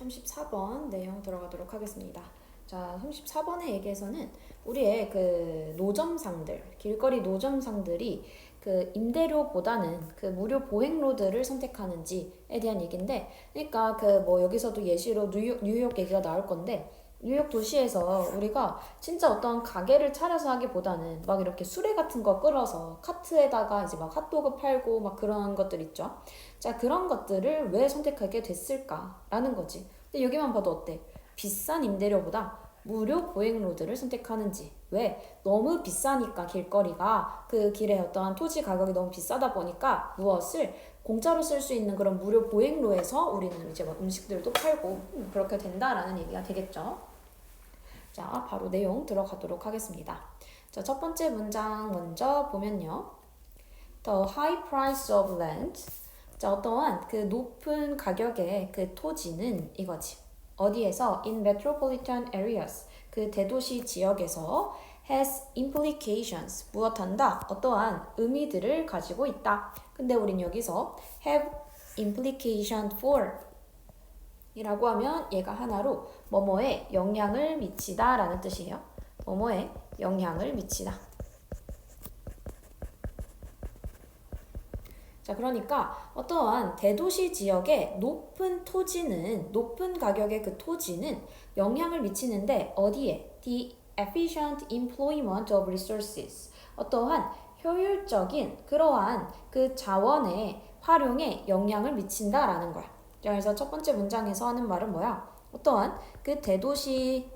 34번 내용 들어가도록 하겠습니다. 자, 34번의 얘기에서는 우리의 그 노점상들, 길거리 노점상들이 그 임대료보다는 그 무료 보행로드를 선택하는지에 대한 얘기인데, 그러니까 그 뭐 여기서도 예시로 뉴욕 얘기가 나올 건데, 뉴욕 도시에서 우리가 진짜 어떤 가게를 차려서 하기보다는 막 이렇게 수레 같은 거 끌어서 카트에다가 이제 막 핫도그 팔고 막 그런 것들 있죠. 자, 그런 것들을 왜 선택하게 됐을까라는 거지. 근데 여기만 봐도 어때? 비싼 임대료보다 무료 보행로드를 선택하는지. 왜? 너무 비싸니까 길거리가 그 길에 어떠한 토지 가격이 너무 비싸다 보니까 무엇을 공짜로 쓸 수 있는 그런 무료 보행로에서 우리는 이제 뭐 음식들도 팔고 그렇게 된다라는 얘기가 되겠죠. 자, 바로 내용 들어가도록 하겠습니다. 자, 첫 번째 문장 먼저 보면요. The high price of land. 자, 어떠한 그 높은 가격의 그 토지는 이거지. 어디에서? In metropolitan areas. 그 대도시 지역에서 has implications. 무엇한다? 어떠한 의미들을 가지고 있다. 근데 우린 여기서 have implication for 이라고 하면 얘가 하나로 뭐뭐에 영향을 미치다 라는 뜻이에요. 뭐뭐에 영향을 미치다. 자, 그러니까 어떠한 대도시 지역의 높은 토지는, 높은 가격의 그 토지는 영향을 미치는데 어디에? The efficient employment of resources. 어떠한 효율적인 그러한 그 자원의 활용에 영향을 미친다라는 거야. 자, 그래서 첫 번째 문장에서 하는 말은 뭐야? 어떠한 그 대도시의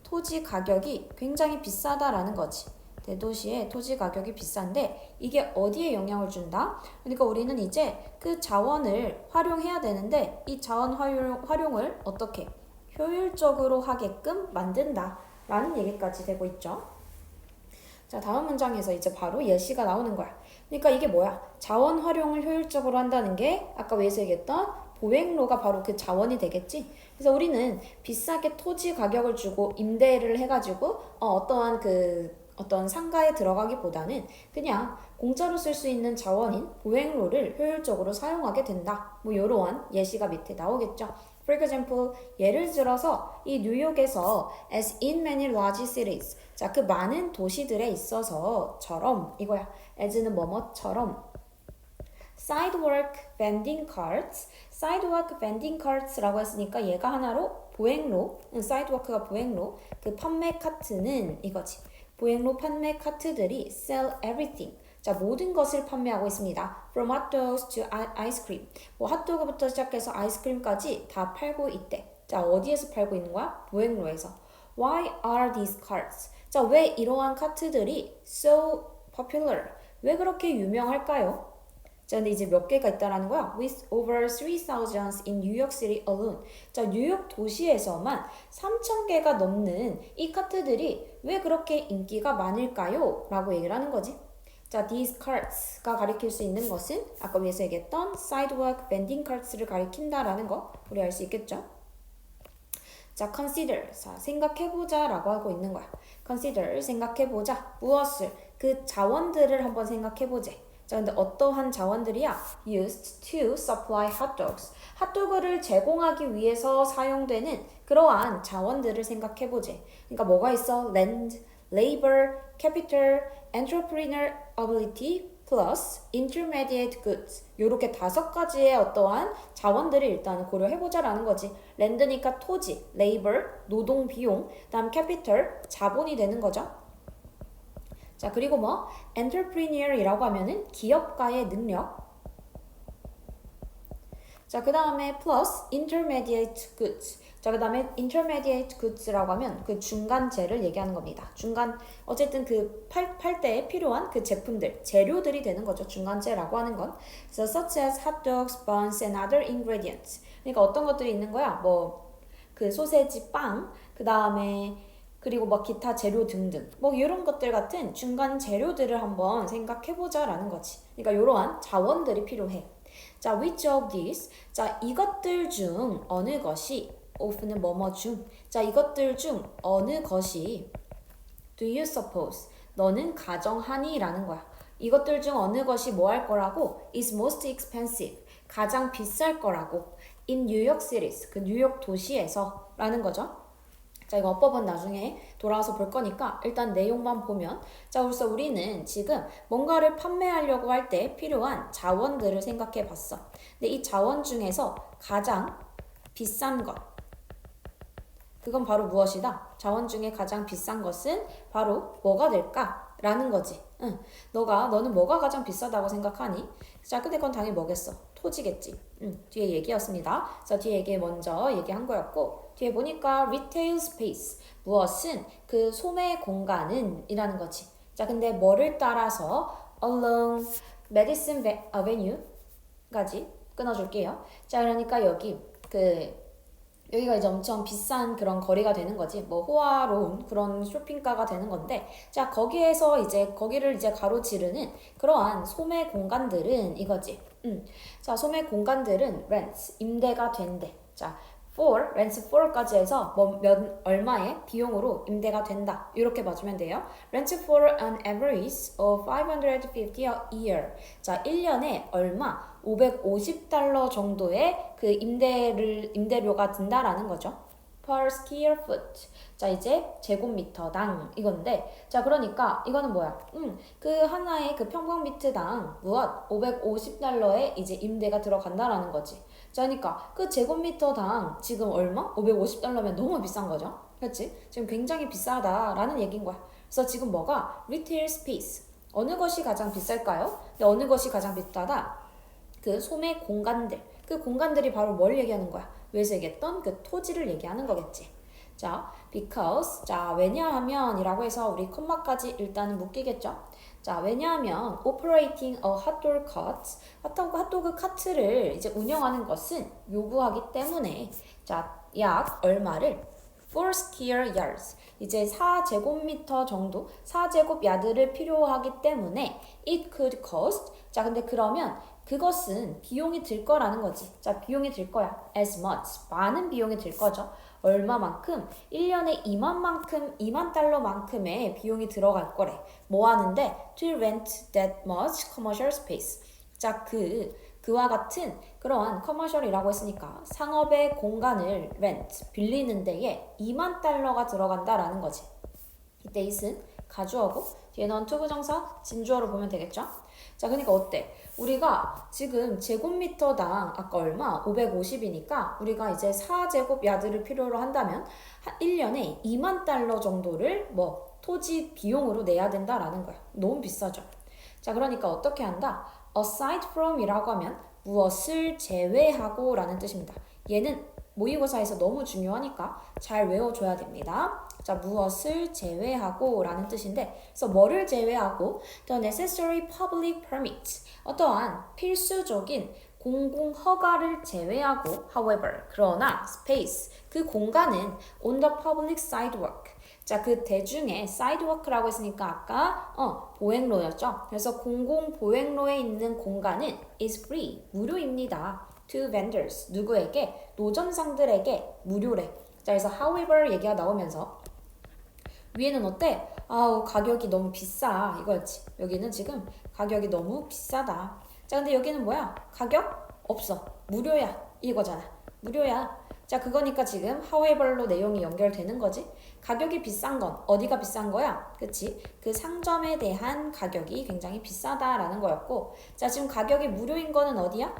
토지 가격이 굉장히 비싸다라는 거지. 대도시의 토지 가격이 비싼데 이게 어디에 영향을 준다? 그러니까 우리는 이제 그 자원을 활용해야 되는데 이 자원 활용을 어떻게 효율적으로 하게끔 만든다 라는 얘기까지 되고 있죠. 자, 다음 문장에서 이제 바로 예시가 나오는 거야. 그러니까 이게 뭐야? 자원 활용을 효율적으로 한다는 게 아까 위에서 얘기했던 보행로가 바로 그 자원이 되겠지. 그래서 우리는 비싸게 토지 가격을 주고 임대를 해가지고 어떤 상가에 들어가기보다는 그냥 공짜로 쓸 수 있는 자원인 보행로를 효율적으로 사용하게 된다. 뭐 이러한 예시가 밑에 나오겠죠. For example, 예를 들어서 이 뉴욕에서 as in many large cities. 자, 그 많은 도시들에 있어서처럼 이거야. as는 뭐뭐처럼 sidewalk vending carts. sidewalk vending carts라고 했으니까 얘가 하나로 보행로, sidewalk가 보행로, 그 판매 카트는 이거지. 보행로 판매 카트들이 sell everything. 자, 모든 것을 판매하고 있습니다. From hot dogs to ice cream. 뭐 핫도그부터 시작해서 아이스크림까지 다 팔고 있대. 자, 어디에서 팔고 있는 거야? 보행로에서. Why are these carts? 자, 왜 이러한 카트들이 so popular? 왜 그렇게 유명할까요? 자, 근데 이제 몇 개가 있다라는 거야. With over 3,000 in New York City alone. 자, 뉴욕 도시에서만 3,000개가 넘는 이 카트들이 왜 그렇게 인기가 많을까요? 라고 얘기를 하는 거지. 자, these carts가 가리킬 수 있는 것은 아까 위에서 얘기했던 sidewalk vending carts를 가리킨다라는 거 우리 알 수 있겠죠? 자, consider. 자, 생각해보자 라고 하고 있는 거야. consider, 생각해보자. 무엇을? 그 자원들을 한번 생각해보재. 자, 근데 어떠한 자원들이야? used to supply hot dogs. 핫도그를 제공하기 위해서 사용되는 그러한 자원들을 생각해보재. 그러니까 뭐가 있어? land, labor, capital, entrepreneur ability, plus intermediate goods. 요렇게 5가지의 어떠한 자원들을 일단 고려해보자라는 거지. 랜드니까 토지, labor, 노동 비용, 다음 capital, 자본이 되는 거죠. 자, 그리고 뭐 entrepreneur이라고 하면은 기업가의 능력. 자, 그 다음에 plus intermediate goods. 자, 그 다음에 intermediate goods라고 하면 그 중간재를 얘기하는 겁니다. 어쨌든 그 팔 때에 필요한 그 제품들, 재료들이 되는 거죠. 중간재라고 하는 건. So, such as hot dogs, buns, and other ingredients. 그러니까 어떤 것들이 있는 거야? 뭐, 그 소세지, 빵, 그 다음에 그리고 뭐 기타 재료 등등 뭐 이런 것들 같은 중간 재료들을 한번 생각해보자 라는 거지. 그러니까 이러한 자원들이 필요해. 자, which of these? 자, 이것들 중 어느 것이 of는 뭐뭐 중. 자, 이것들 중 어느 것이 do you suppose? 너는 가정하니? 라는 거야. 이것들 중 어느 것이 뭐 할 거라고? is most expensive. 가장 비쌀 거라고. In New York Cities, 그 뉴욕 도시에서 라는 거죠. 자, 이거 어법은 나중에 돌아와서 볼 거니까 일단 내용만 보면, 자, 그래서 우리는 지금 뭔가를 판매하려고 할 때 필요한 자원들을 생각해 봤어. 근데 이 자원 중에서 가장 비싼 것, 그건 바로 무엇이다? 자원 중에 가장 비싼 것은 바로 뭐가 될까? 라는 거지. 응. 너는 뭐가 가장 비싸다고 생각하니? 자, 근데 그건 당연히 뭐겠어? 토지겠지. 뒤에 얘기였습니다. 자, 뒤에 얘기 먼저 얘기한 거였고, 뒤에 보니까 retail space, 무엇은 그 소매 공간은 이라는 거지. 자, 근데 뭐를 따라서 along Madison Avenue까지 끊어줄게요. 자, 그러니까 여기가 이제 엄청 비싼 그런 거리가 되는 거지. 뭐 호화로운 그런 쇼핑가가 되는 건데, 자, 거기를 이제 가로지르는 그러한 소매 공간들은 이거지. 자, 소매 공간들은 rents, 임대가 된대. 자, rents for까지 해서 얼마의 비용으로 임대가 된다. 이렇게 봐주면 돼요. rent for an average of $550 a year. 자, 1년에 얼마? $550 정도의 그 임대료가 든다라는 거죠. per square foot. 자, 이제 제곱미터당 이건데, 자, 그러니까 이거는 뭐야? 그 하나의 그 평방미터당 무엇? $550의 이제 임대가 들어간다라는 거지. 자, 그러니까 그 제곱미터당 지금 얼마? $550면 너무 비싼 거죠. 그렇지? 지금 굉장히 비싸다라는 얘기인 거야. 그래서 지금 뭐가? retail space. 어느 것이 가장 비쌀까요? 근데 어느 것이 가장 비싸다? 그 소매 공간들. 그 공간들이 바로 뭘 얘기하는 거야? 위에서 얘기했던 그 토지를 얘기하는 거겠지. 자, because. 자, 왜냐하면 이라고 해서 우리 콤마까지 일단은 묶이겠죠. 자, 왜냐하면 operating a hotdog cart, 핫도그 카트를 이제 운영하는 것은 요구하기 때문에, 자, 약 얼마를 4 square yards, 이제 4제곱미터 정도, 4제곱 야드를 필요하기 때문에 it could cost. 자, 근데 그러면 그것은 비용이 들 거라는 거지. 자, 비용이 들 거야. as much, 많은 비용이 들 거죠. 얼마만큼? 1년에 2만 달러만큼의 비용이 들어갈 거래. 뭐 하는데? To rent that much commercial space. 자, 그와 같은 그러한 커머셜이라고 했으니까 상업의 공간을 rent, 빌리는 데에 2만 달러가 들어간다라는 거지. 이때 it은 가주어고 뒤에 넣은 투부정사 진주어로 보면 되겠죠? 자, 그러니까 어때? 우리가 지금 제곱미터당 아까 얼마? 550이니까 우리가 이제 4제곱 야드를 필요로 한다면 1년에 2만 달러 정도를 토지 비용으로 내야 된다라는 거야. 너무 비싸죠? 자, 그러니까 어떻게 한다? aside from 이라고 하면 무엇을 제외하고 라는 뜻입니다. 얘는 모의고사에서 너무 중요하니까 잘 외워줘야 됩니다. 자, 무엇을 제외하고 라는 뜻인데, 그래서 뭐를 제외하고? The necessary public permits, 어떠한 필수적인 공공 허가를 제외하고, however, 그러나 space, 그 공간은 on the public sidewalk. 자, 그 대중의 sidewalk라고 했으니까 아까 보행로였죠. 그래서 공공 보행로에 있는 공간은 is free, 무료입니다. to vendors, 누구에게? 노점상들에게 무료래. 자, 그래서 however 얘기가 나오면서 위에는 어때? 아우, 가격이 너무 비싸 이거였지. 여기는 지금 가격이 너무 비싸다. 자, 근데 여기는 뭐야? 가격? 없어. 무료야 이거잖아. 무료야. 자, 그거니까 지금 however로 내용이 연결되는 거지. 가격이 비싼 건 어디가 비싼 거야? 그치? 그 상점에 대한 가격이 굉장히 비싸다라는 거였고, 자, 지금 가격이 무료인 거는 어디야?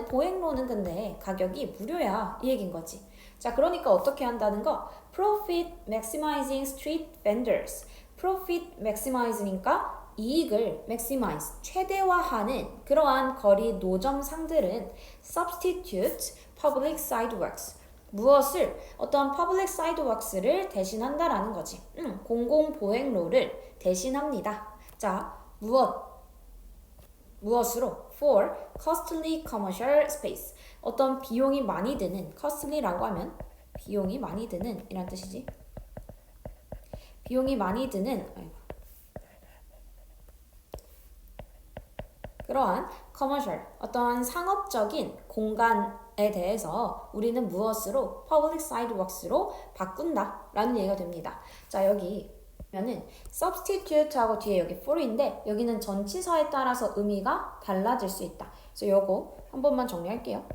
보행로는 근데 가격이 무료야 이 얘기인 거지. 자, 그러니까 어떻게 한다는 거? Profit maximizing street vendors. Profit maximize니까 이익을 maximize, 최대화하는 그러한 거리 노점상들은 substitute public sidewalks. 무엇을? 어떤 public sidewalks를 대신한다라는 거지. 공공 보행로를 대신합니다. 자, 무엇으로? For costly commercial space. 어떤 비용이 많이 드는, costly라고 하면 비용이 많이 드는 이란 뜻이지. 비용이 많이 드는 그러한 commercial, 어떠한 상업적인 공간에 대해서 우리는 무엇으로? public sidewalks로 바꾼다 라는 얘기가 됩니다. 자, 여기 면은 substitute하고 뒤에 여기 for인데 여기는 전치사에 따라서 의미가 달라질 수 있다. 그래서 요거 한 번만 정리할게요.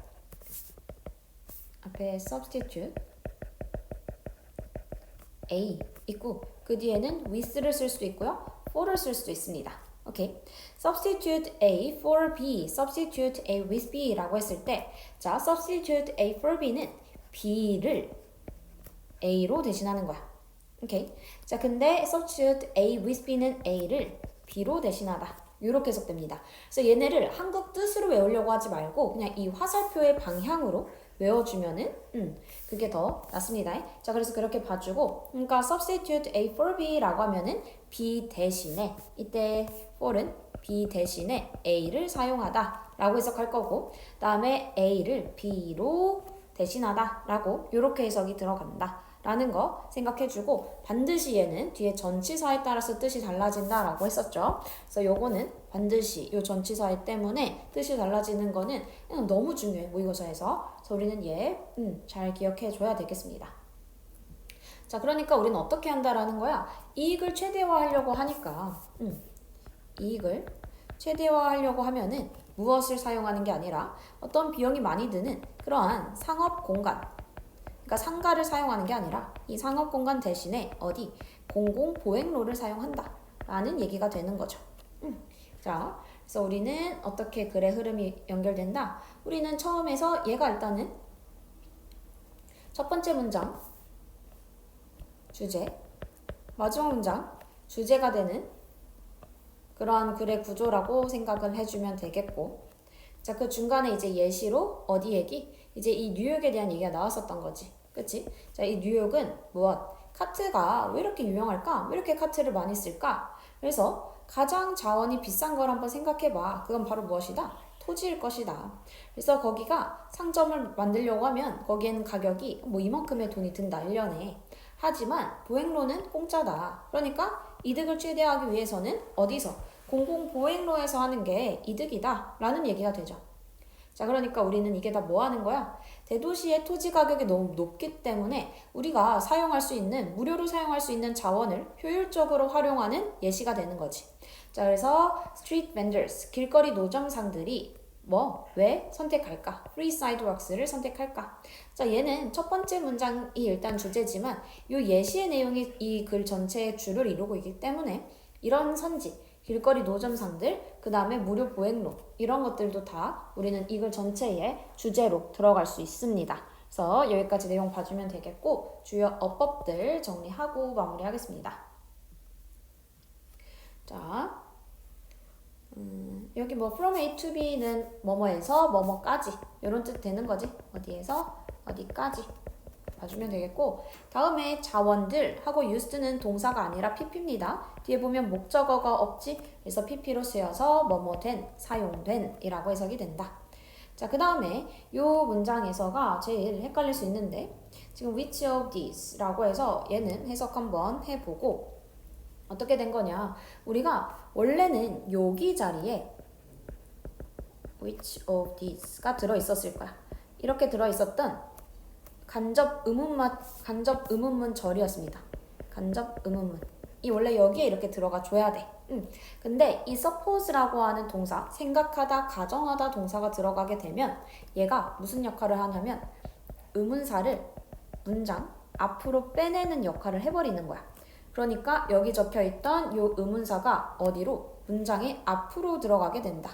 앞에 substitute A 있고 그 뒤에는 with를 쓸 수도 있고요. for를 쓸 수도 있습니다. 오케이. substitute A for B, substitute A with B라고 했을 때 자, substitute A for B는 B를 A로 대신하는 거야. 오케이. 자, 근데 substitute A with B는 A를 B로 대신하다. 이렇게 해석됩니다. 그래서 얘네를 한국 뜻으로 외우려고 하지 말고 그냥 이 화살표의 방향으로 외워주면은 그게 더 낫습니다. 자, 그래서 그렇게 봐주고 그러니까 substitute A for B라고 하면은 B 대신에 이때 for은 B 대신에 A를 사용하다 라고 해석할 거고 다음에 A를 B로 대신하다 라고 이렇게 해석이 들어간다 라는 거 생각해주고 반드시 얘는 뒤에 전치사에 따라서 뜻이 달라진다 라고 했었죠. 그래서 요거는 반드시 요 전치사에 때문에 뜻이 달라지는 거는 그냥 너무 중요해 모의고사에서. 그래서 우리는 얘 잘 기억해 줘야 되겠습니다. 자, 그러니까 우리는 어떻게 한다라는 거야. 이익을 최대화하려고 하니까 이익을 최대화하려고 하면은 무엇을 사용하는 게 아니라 어떤 비용이 많이 드는 그러한 상업 공간 그러니까 상가를 사용하는 게 아니라 이 상업 공간 대신에 어디 공공보행로를 사용한다 라는 얘기가 되는 거죠. 자, 그래서 우리는 어떻게 글의 흐름이 연결된다? 우리는 처음에서 얘가 일단은 첫 번째 문장 주제, 마지막 문장 주제가 되는 그러한 글의 구조라고 생각을 해주면 되겠고 자, 그 중간에 이제 예시로 어디 얘기? 이제 이 뉴욕에 대한 얘기가 나왔었던 거지. 그치? 자, 이 뉴욕은 무엇? 카트가 왜 이렇게 유명할까? 왜 이렇게 카트를 많이 쓸까? 그래서 가장 자원이 비싼 걸 한번 생각해봐. 그건 바로 무엇이다? 토지일 것이다. 그래서 거기가 상점을 만들려고 하면 거기에는 가격이 뭐 이만큼의 돈이 든다, 1년에. 하지만 보행로는 공짜다. 그러니까 이득을 최대화하기 위해서는 어디서? 공공보행로에서 하는 게 이득이다 라는 얘기가 되죠. 자, 그러니까 우리는 이게 다 뭐 하는 거야? 대도시의 토지 가격이 너무 높기 때문에 우리가 사용할 수 있는, 무료로 사용할 수 있는 자원을 효율적으로 활용하는 예시가 되는 거지. 자, 그래서 street vendors, 길거리 노점상들이 왜 선택할까? free sidewalks를 선택할까? 자, 얘는 첫 번째 문장이 일단 주제지만 이 예시의 내용이 이 글 전체의 주를 이루고 있기 때문에 이런 선지, 길거리 노점상들, 그 다음에 무료 보행로 이런 것들도 다 우리는 이 글 전체의 주제로 들어갈 수 있습니다. 그래서 여기까지 내용 봐주면 되겠고 주요 어법들 정리하고 마무리하겠습니다. 자, 여기 from A to B는 뭐뭐에서 뭐뭐까지 이런 뜻 되는 거지. 어디에서 어디까지 봐주면 되겠고 다음에 자원들 하고 used는 동사가 아니라 pp입니다. 뒤에 보면 목적어가 없지. 그래서 pp로 쓰여서 뭐뭐 된, 사용된 이라고 해석이 된다. 자, 그 다음에 이 문장에서가 제일 헷갈릴 수 있는데 지금 which of these 라고 해서 얘는 해석 한번 해보고 어떻게 된 거냐. 우리가 원래는 여기 자리에 which of these가 들어있었을 거야. 이렇게 들어있었던 간접 의문문 절이었습니다. 간접 의문문. 이 원래 여기에 이렇게 들어가 줘야 돼. 근데 이 suppose라고 하는 동사, 생각하다, 가정하다 동사가 들어가게 되면 얘가 무슨 역할을 하냐면 의문사를 문장 앞으로 빼내는 역할을 해버리는 거야. 그러니까 여기 적혀있던 이 의문사가 어디로? 문장의 앞으로 들어가게 된다.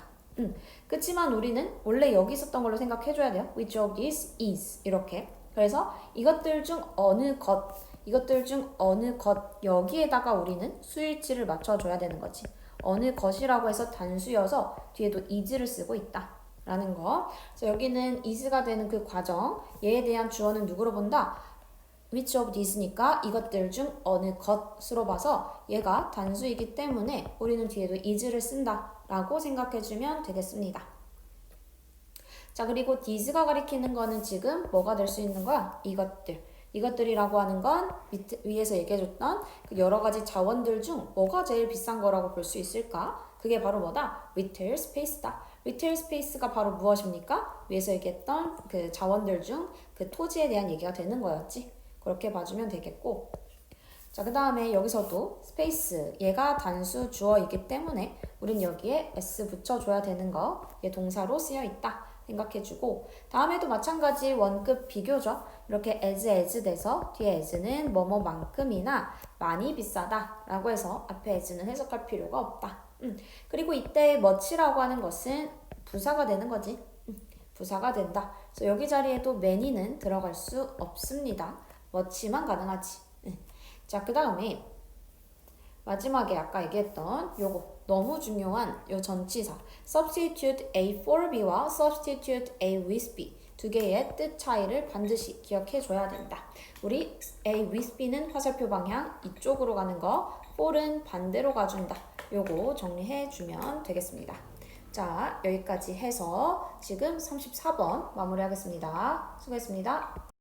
그치만 우리는 원래 여기 있었던 걸로 생각해줘야 돼요. Which of these is 이렇게. 그래서 이것들 중 어느 것 여기에다가 우리는 수일치를 맞춰줘야 되는 거지. 어느 것이라고 해서 단수여서 뒤에도 is를 쓰고 있다 라는 거. 그래서 여기는 is가 되는 그 과정, 얘에 대한 주어는 누구로 본다? which of thes니까 이것들 중 어느 것으로 봐서 얘가 단수이기 때문에 우리는 뒤에도 is를 쓴다 라고 생각해주면 되겠습니다. 자, 그리고 these가 가리키는 거는 지금 뭐가 될 수 있는 거야? 이것들이라고 하는 건 위에서 얘기해줬던 그 여러 가지 자원들 중 뭐가 제일 비싼 거라고 볼 수 있을까? 그게 바로 뭐다? retail space다. retail space가 바로 무엇입니까? 위에서 얘기했던 그 자원들 중 그 토지에 대한 얘기가 되는 거였지. 그렇게 봐주면 되겠고 자, 그 다음에 여기서도 스페이스, 얘가 단수 주어이기 때문에 우린 여기에 s 붙여줘야 되는 거, 얘 동사로 쓰여 있다 생각해주고, 다음에도 마찬가지 원급 비교죠. 이렇게 as 돼서 뒤에 as는 뭐뭐만큼이나 많이 비싸다 라고 해서 앞에 as는 해석할 필요가 없다. 그리고 이때 much라고 하는 것은 부사가 되는 거지. 부사가 된다. 그래서 여기 자리에도 many는 들어갈 수 없습니다. much만 가능하지. 자, 그 다음에 마지막에 아까 얘기했던 요거 너무 중요한 요 전치사 substitute A for B와 substitute A with B 두 개의 뜻 차이를 반드시 기억해 줘야 된다. 우리 A with B는 화살표 방향 이쪽으로 가는 거, for은 반대로 가준다. 요거 정리해 주면 되겠습니다. 자, 여기까지 해서 지금 34번 마무리하겠습니다. 수고했습니다.